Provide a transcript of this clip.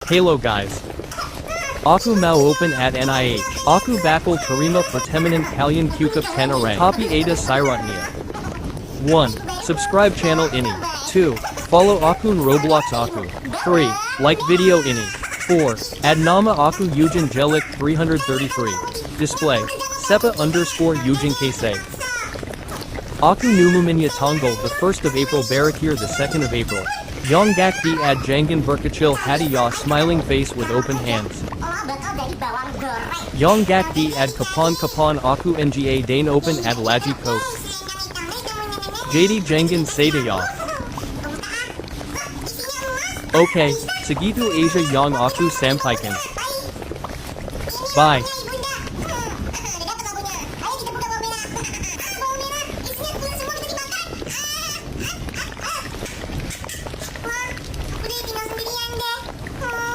Hello guys. Aku mau open at NIH. Aku bakal terima pertemanan kalian cukup tenang. Tapi ada syaratnya. 1. Subscribe channel ini. 2. Follow akun Roblox aku. 3. Like video ini. 4. Add nama aku Eugen Jelik 333. Display. Sepa_Eugen Kase. Aku numumenya tanggal the 1st of April barakhir the 2nd of April. Yang gak di ad jangan berkecil hati ya smiling face with open hands. Yang gak di ad kapan aku nga dane open ad lagi coke. Jadi jangan saya. Okay, segitu aja yang aku sampaikan. Bye.